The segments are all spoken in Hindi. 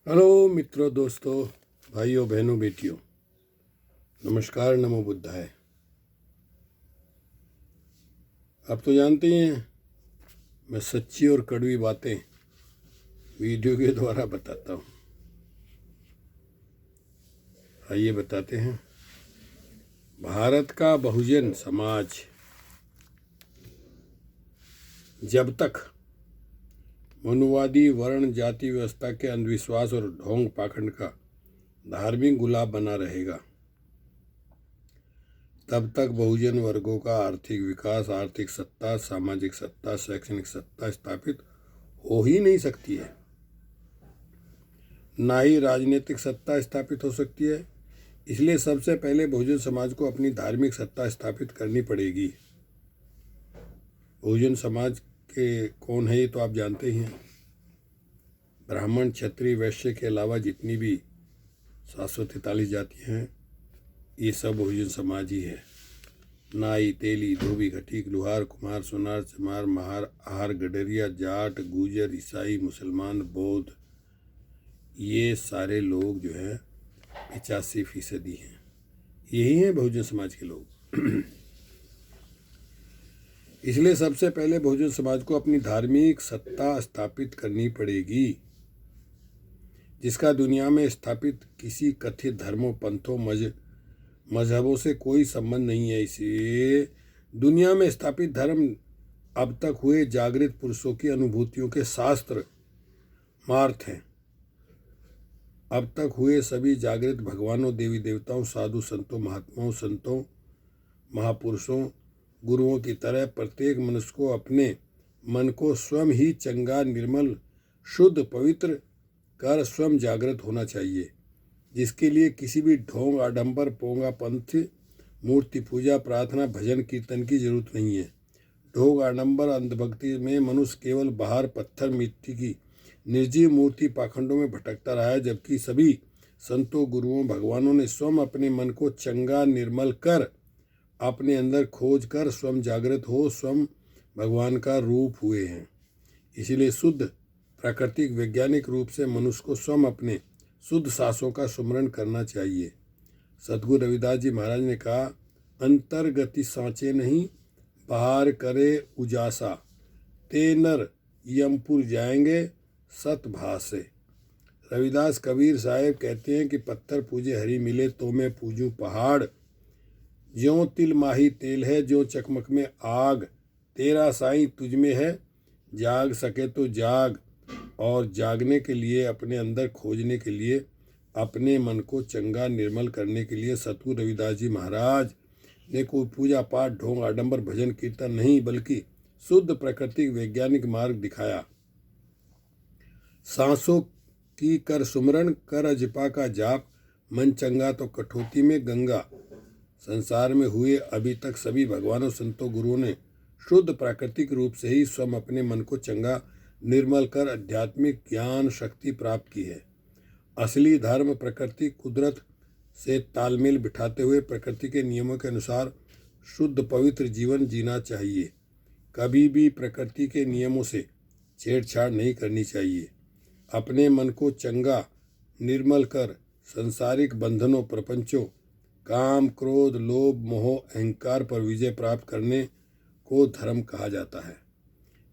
हेलो मित्रों, दोस्तों, भाइयों, बहनों, बेटियों, नमस्कार, नमो बुद्धाय। आप तो जानते ही हैं मैं सच्ची और कड़वी बातें वीडियो के द्वारा बताता हूँ। आइए बताते हैं। भारत का बहुजन समाज जब तक मनुवादी वर्ण जाति व्यवस्था के अंधविश्वास और ढोंग पाखंड का धार्मिक गुलाम बना रहेगा, तब तक बहुजन वर्गों का आर्थिक विकास, आर्थिक सत्ता, सामाजिक सत्ता, शैक्षणिक सत्ता स्थापित हो ही नहीं सकती है। ना ही राजनीतिक सत्ता स्थापित हो सकती है। इसलिए सबसे पहले बहुजन समाज को अपनी धार्मिक सत्ता स्थापित करनी पड़ेगी। बहुजन समाज के कौन है ये तो आप जानते ही हैं। ब्राह्मण, क्षत्रिय, वैश्य के अलावा जितनी भी 743 जातियाँ हैं, ये सब बहुजन समाज ही है। नाई, तेली, धोबी, घटीक, लुहार, कुम्हार, सोनार, चमार, महार, आहार, गडरिया, जाट, गुजर, ईसाई, मुसलमान, बौद्ध, ये सारे लोग जो हैं 85% हैं। यही हैं बहुजन समाज के लोग। इसलिए सबसे पहले बहुजन समाज को अपनी धार्मिक सत्ता स्थापित करनी पड़ेगी, जिसका दुनिया में स्थापित किसी कथित धर्मों, पंथों, मजहबों से कोई संबंध नहीं है। इसलिए दुनिया में स्थापित धर्म अब तक हुए जागृत पुरुषों की अनुभूतियों के शास्त्र मार्थ हैं। अब तक हुए सभी जागृत भगवानों, देवी देवताओं, साधु संतों, महात्माओं, संतों, महापुरुषों, गुरुओं की तरह प्रत्येक मनुष्य को अपने मन को स्वयं ही चंगा, निर्मल, शुद्ध, पवित्र कर स्वयं जागृत होना चाहिए, जिसके लिए किसी भी ढोंग, आडंबर, पोंगा पंथ, मूर्ति पूजा, प्रार्थना, भजन, कीर्तन की जरूरत नहीं है। ढोंग, आडंबर, अंधभक्ति में मनुष्य केवल बाहर पत्थर, मिट्टी की निर्जीव मूर्ति पाखंडों में भटकता रहा है, जबकि सभी संतों, गुरुओं, भगवानों ने स्वयं अपने मन को चंगा, निर्मल कर अपने अंदर खोज कर स्वयं जागृत हो स्वयं भगवान का रूप हुए हैं। इसीलिए शुद्ध प्राकृतिक वैज्ञानिक रूप से मनुष्य को स्वयं अपने शुद्ध सांसों का सुमरण करना चाहिए। सद्गुरु रविदास जी महाराज ने कहा, अंतर्गति सांचे नहीं, बाहर करे उजासा, ते नर यमपुर जाएंगे सत भासे। रविदास कबीर साहेब कहते हैं कि पत्थर पूजे हरी मिले तो मैं पूजूं पहाड़, ज्यों तिल माही तेल है, ज्यों चकमक में आग, तेरा साईं तुझ में है, जाग सके तो जाग। और जागने के लिए, अपने अंदर खोजने के लिए, अपने मन को चंगा, निर्मल करने के लिए सतगुरु रविदास जी महाराज ने कोई पूजा पाठ, ढोंग, आडंबर, भजन, कीर्तन नहीं, बल्कि शुद्ध प्राकृतिक वैज्ञानिक मार्ग दिखाया। सांसों की कर सुमरण, कर अजपा का जाप, मन चंगा तो कठौती में गंगा। संसार में हुए अभी तक सभी भगवानों, संतों, गुरुओं ने शुद्ध प्राकृतिक रूप से ही स्वयं अपने मन को चंगा, निर्मल कर आध्यात्मिक ज्ञान शक्ति प्राप्त की है। असली धर्म प्रकृति, कुदरत से तालमेल बिठाते हुए प्रकृति के नियमों के अनुसार शुद्ध पवित्र जीवन जीना चाहिए। कभी भी प्रकृति के नियमों से छेड़छाड़ नहीं करनी चाहिए। अपने मन को चंगा, निर्मल कर संसारिक बंधनों, प्रपंचों, काम, क्रोध, लोभ, मोह, अहंकार पर विजय प्राप्त करने को धर्म कहा जाता है।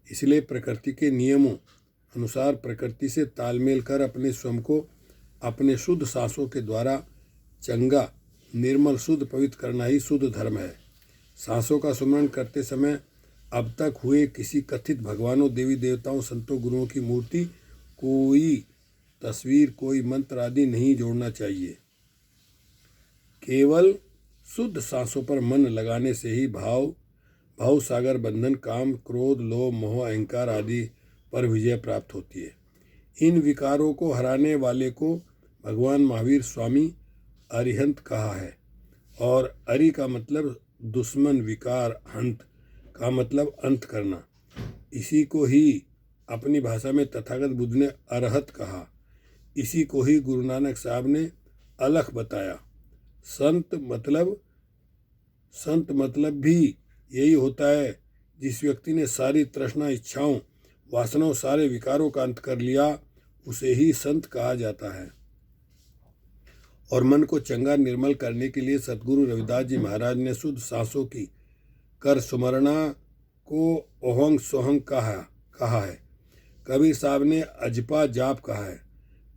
इसलिए प्रकृति के नियमों अनुसार प्रकृति से तालमेल कर अपने स्वयं को अपने शुद्ध सांसों के द्वारा चंगा, निर्मल, शुद्ध, पवित्र करना ही शुद्ध धर्म है। सांसों का सुमरण करते समय अब तक हुए किसी कथित भगवानों, देवी देवताओं, संतों, गुरुओं की मूर्ति, कोई तस्वीर, कोई मंत्र आदि नहीं जोड़ना चाहिए। केवल शुद्ध सांसों पर मन लगाने से ही भाव सागर बंधन, काम, क्रोध, लोभ, मोह, अहंकार आदि पर विजय प्राप्त होती है। इन विकारों को हराने वाले को भगवान महावीर स्वामी अरिहंत कहा है। और अरि का मतलब दुश्मन, विकार, हंत का मतलब अंत करना। इसी को ही अपनी भाषा में तथागत बुद्ध ने अरहत कहा। इसी को ही गुरु नानक साहब ने अलख बताया। संत मतलब भी यही होता है, जिस व्यक्ति ने सारी तृष्णा, इच्छाओं, वासनाओं, सारे विकारों का अंत कर लिया, उसे ही संत कहा जाता है। और मन को चंगा निर्मल करने के लिए सद्गुरु रविदास जी महाराज ने शुद्ध सांसों की कर सुमरना को ओहंग सोहंग कहा है। कबीर साहब ने अजपा जाप कहा है।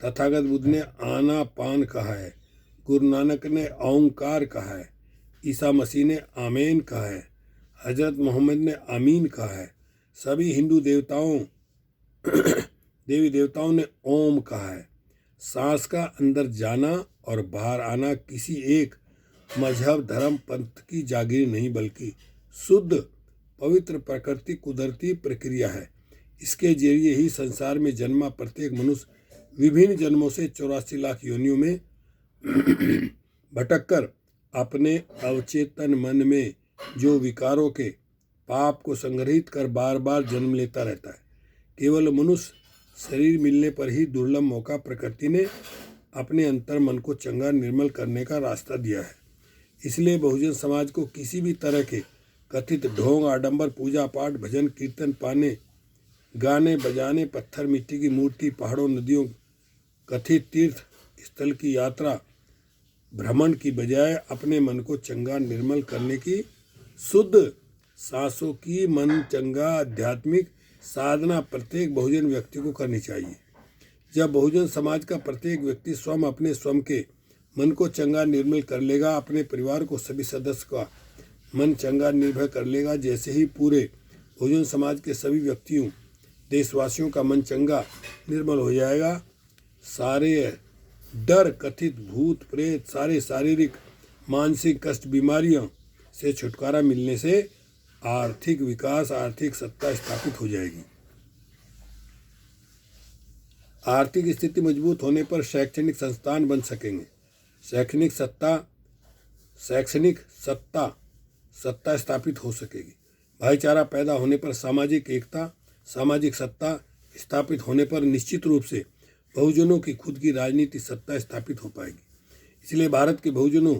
तथागत बुद्ध ने आना पान कहा है। गुरु नानक ने ओंकार कहा है। ईसा मसीह ने आमीन कहा है। हजरत मोहम्मद ने आमीन कहा है। सभी हिंदू देवी देवताओं ने ओम कहा है। सांस का अंदर जाना और बाहर आना किसी एक मजहब धर्म पंथ की जागीर नहीं, बल्कि शुद्ध पवित्र प्रकृति कुदरती प्रक्रिया है। इसके जरिए ही संसार में जन्मा प्रत्येक मनुष्य विभिन्न जन्मों से 84 लाख योनियों में भटककर अपने अवचेतन मन में जो विकारों के पाप को संग्रहित कर बार बार जन्म लेता रहता है। केवल मनुष्य शरीर मिलने पर ही दुर्लभ मौका प्रकृति ने अपने अंतर मन को चंगा निर्मल करने का रास्ता दिया है। इसलिए बहुजन समाज को किसी भी तरह के कथित ढोंग आडंबर पूजा पाठ भजन कीर्तन पाने गाने बजाने पत्थर मिट्टी की मूर्ति पहाड़ों नदियों कथित तीर्थ स्थल की यात्रा भ्रमण की बजाय अपने मन को चंगा निर्मल करने की शुद्ध सांसों की मन चंगा आध्यात्मिक साधना प्रत्येक बहुजन व्यक्ति को करनी चाहिए। जब बहुजन समाज का प्रत्येक व्यक्ति स्वयं अपने स्वयं के मन को चंगा निर्मल कर लेगा, अपने परिवार को सभी सदस्य का मन चंगा निर्भय कर लेगा, जैसे ही पूरे बहुजन समाज के सभी व्यक्तियों देशवासियों का मन चंगा निर्मल हो जाएगा, सारे डर कथित भूत प्रेत सारे शारीरिक मानसिक कष्ट बीमारियों से छुटकारा मिलने से आर्थिक विकास आर्थिक सत्ता स्थापित हो जाएगी। आर्थिक स्थिति मजबूत होने पर शैक्षणिक संस्थान बन सकेंगे। शैक्षणिक सत्ता स्थापित हो सकेगी। भाईचारा पैदा होने पर सामाजिक एकता सामाजिक सत्ता स्थापित होने पर निश्चित रूप से बहुजनों की खुद की राजनीतिक सत्ता स्थापित हो पाएगी। इसलिए भारत के बहुजनों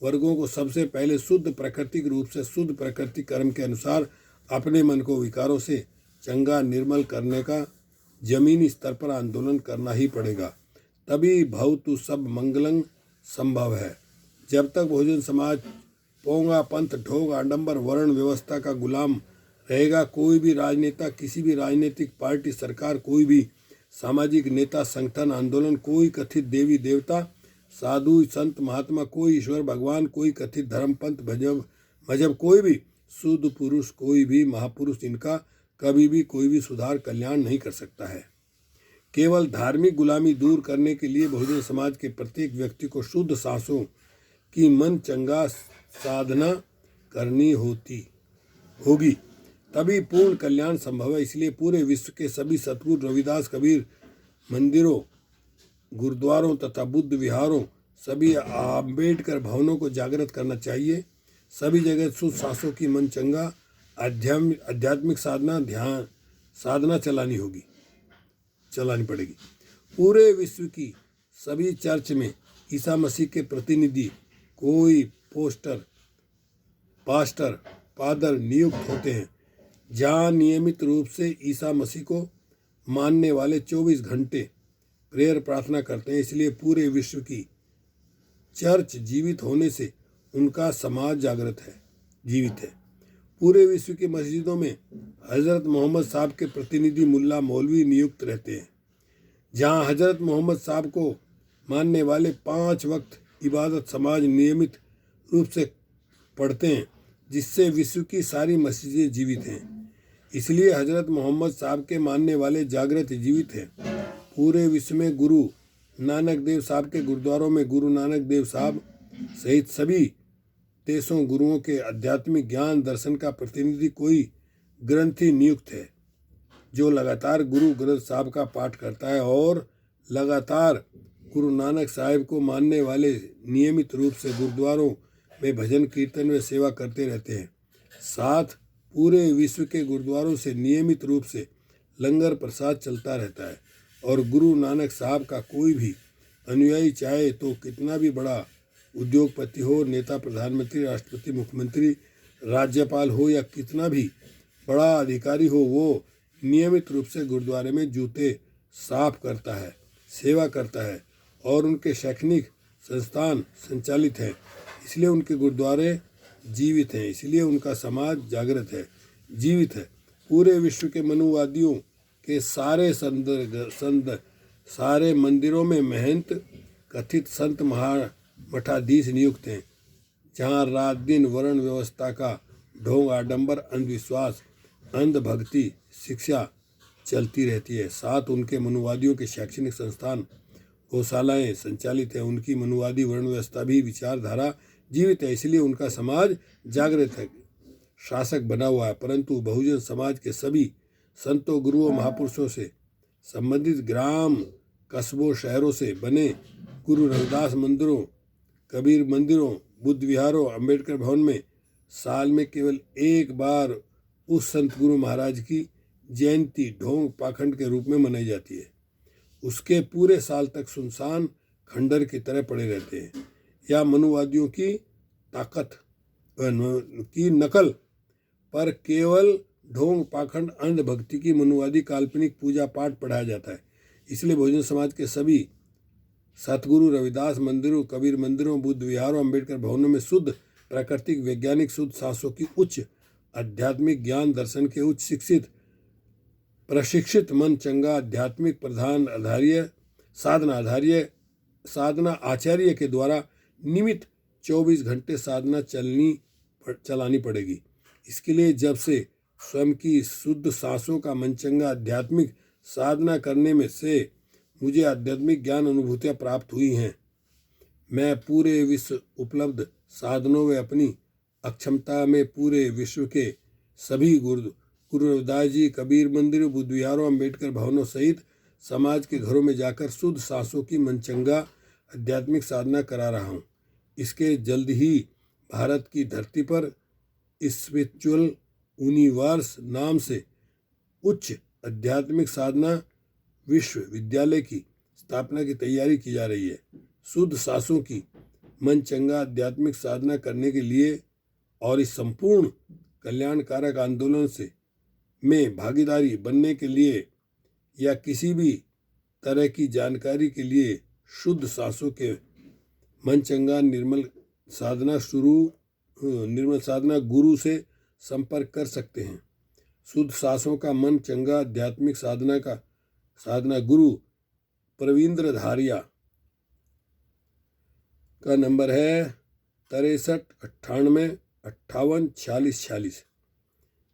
वर्गों को सबसे पहले शुद्ध प्राकृतिक रूप से शुद्ध प्रकृति कर्म के अनुसार अपने मन को विकारों से चंगा निर्मल करने का जमीनी स्तर पर आंदोलन करना ही पड़ेगा। तभी भवतु सब मंगलंग संभव है। जब तक बहुजन समाज पोंगा पंथ ढोंग आडंबर वर्ण व्यवस्था का गुलाम रहेगा, कोई भी राजनेता किसी भी राजनीतिक पार्टी सरकार कोई भी सामाजिक नेता संगठन आंदोलन कोई कथित देवी देवता साधु संत महात्मा कोई ईश्वर भगवान कोई कथित धर्म पंथ मजहब कोई भी शुद्ध पुरुष कोई भी महापुरुष इनका कभी भी कोई भी सुधार कल्याण नहीं कर सकता है। केवल धार्मिक गुलामी दूर करने के लिए बहुजन समाज के प्रत्येक व्यक्ति को शुद्ध सांसों की मन चंगा साधना करनी होगी, तभी पूर्ण कल्याण संभव है। इसलिए पूरे विश्व के सभी सतगुरु रविदास कबीर मंदिरों गुरुद्वारों तथा बुद्ध विहारों सभी आम्बेडकर भवनों को जागृत करना चाहिए। सभी जगह शुद्ध सांसों की मन चंगा आध्यात्मिक साधना चलानी पड़ेगी। पूरे विश्व की सभी चर्च में ईसा मसीह के प्रतिनिधि कोई पास्टर फादर नियुक्त होते हैं, जहाँ नियमित रूप से ईसा मसीह को मानने वाले 24 घंटे प्रेयर प्रार्थना करते हैं। इसलिए पूरे विश्व की चर्च जीवित होने से उनका समाज जीवित है। पूरे विश्व की मस्जिदों में हजरत मोहम्मद साहब के प्रतिनिधि मुल्ला मौलवी नियुक्त रहते हैं, जहाँ हजरत मोहम्मद साहब को मानने वाले 5 वक्त इबादत समाज नियमित रूप से पढ़ते हैं, जिससे विश्व की सारी मस्जिदें जीवित हैं। इसलिए हजरत मोहम्मद साहब के मानने वाले जागृत जीवित हैं। पूरे विश्व में गुरु नानक देव साहब के गुरुद्वारों में गुरु नानक देव साहब सहित सभी देशों गुरुओं के आध्यात्मिक ज्ञान दर्शन का प्रतिनिधि कोई ग्रंथी नियुक्त है, जो लगातार गुरु ग्रंथ साहब का पाठ करता है और लगातार गुरु नानक साहिब को मानने वाले नियमित रूप से गुरुद्वारों में भजन कीर्तन में सेवा करते रहते हैं। साथ पूरे विश्व के गुरुद्वारों से नियमित रूप से लंगर प्रसाद चलता रहता है और गुरु नानक साहब का कोई भी अनुयायी चाहे तो कितना भी बड़ा उद्योगपति हो, नेता प्रधानमंत्री राष्ट्रपति मुख्यमंत्री राज्यपाल हो या कितना भी बड़ा अधिकारी हो, वो नियमित रूप से गुरुद्वारे में जूते साफ करता है, सेवा करता है और उनके शैक्षणिक संस्थान संचालित हैं। इसलिए उनके गुरुद्वारे जीवित हैं, इसलिए उनका समाज जागृत है, जीवित है। पूरे विश्व के मनुवादियों के सारे मंदिरों में महंत कथित संत मठाधीश नियुक्त हैं, जहाँ रात दिन वर्ण व्यवस्था का ढोंग, आडंबर, अंधविश्वास, अंधभक्ति शिक्षा चलती रहती है। साथ उनके मनुवादियों के शैक्षणिक संस्थान, गौशालाएं संचालित है। उनकी मनुवादी वर्ण व्यवस्था भी विचारधारा जीवित है, इसलिए उनका समाज जागृत है, शासक बना हुआ है। परंतु बहुजन समाज के सभी संतों, गुरुओं, महापुरुषों से संबंधित ग्राम, कस्बों, शहरों से बने गुरु रविदास मंदिरों, कबीर मंदिरों, बुद्ध विहारों, अंबेडकर भवन में साल में केवल एक बार उस संत गुरु महाराज की जयंती ढोंग पाखंड के रूप में मनाई जाती है। उसके पूरे साल तक सुनसान खंडर की तरह पड़े रहते हैं। या मनुवादियों की ताकत की नकल पर केवल ढोंग, पाखंड, अंधभक्ति की मनुवादी काल्पनिक पूजा पाठ पढ़ाया जाता है। इसलिए बहुजन समाज के सभी सतगुरु रविदास मंदिरों, कबीर मंदिरों, बुद्ध विहारों, अंबेडकर भवनों में शुद्ध प्राकृतिक, वैज्ञानिक, शुद्ध सांसों की उच्च आध्यात्मिक ज्ञान, दर्शन के उच्च शिक्षित प्रशिक्षित मन चंगा आध्यात्मिक प्रधान आधार्य साधना आचार्य के द्वारा नियमित 24 घंटे साधना चलानी पड़ेगी। इसके लिए जब से स्वयं की शुद्ध सांसों का मनचंगा आध्यात्मिक साधना करने में से मुझे आध्यात्मिक ज्ञान अनुभूतियाँ प्राप्त हुई हैं, मैं पूरे विश्व उपलब्ध साधनों में अपनी अक्षमता में पूरे विश्व के सभी गुरु रविदास जी, कबीर मंदिरों, बुद्ध विहारों, अंबेडकर भवनों सहित समाज के घरों में जाकर शुद्ध सांसों की मनचंगा आध्यात्मिक साधना करा रहा हूँ। इसके जल्द ही भारत की धरती पर स्पिरिचुअल यूनिवर्स नाम से उच्च आध्यात्मिक साधना विश्वविद्यालय की स्थापना की तैयारी की जा रही है। शुद्ध सांसों की मनचंगा आध्यात्मिक साधना करने के लिए और इस संपूर्ण कल्याणकारक आंदोलन से में भागीदारी बनने के लिए या किसी भी तरह की जानकारी के लिए शुद्ध सांसों के मनचंगा निर्मल साधना गुरु से संपर्क कर सकते हैं। शुद्ध सांसों का मन चंगा आध्यात्मिक साधना गुरु प्रवींद्र धारिया का नंबर है 6398 58 46 46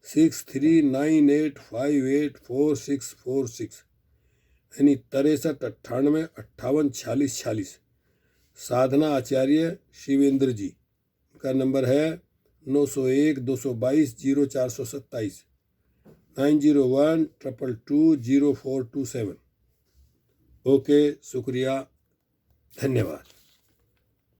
6398584646 यानी 6398 58 46 46। साधना आचार्य शिवेंद्र जी का नंबर है 901 222 0427 901 222 0427। ओके, शुक्रिया, धन्यवाद।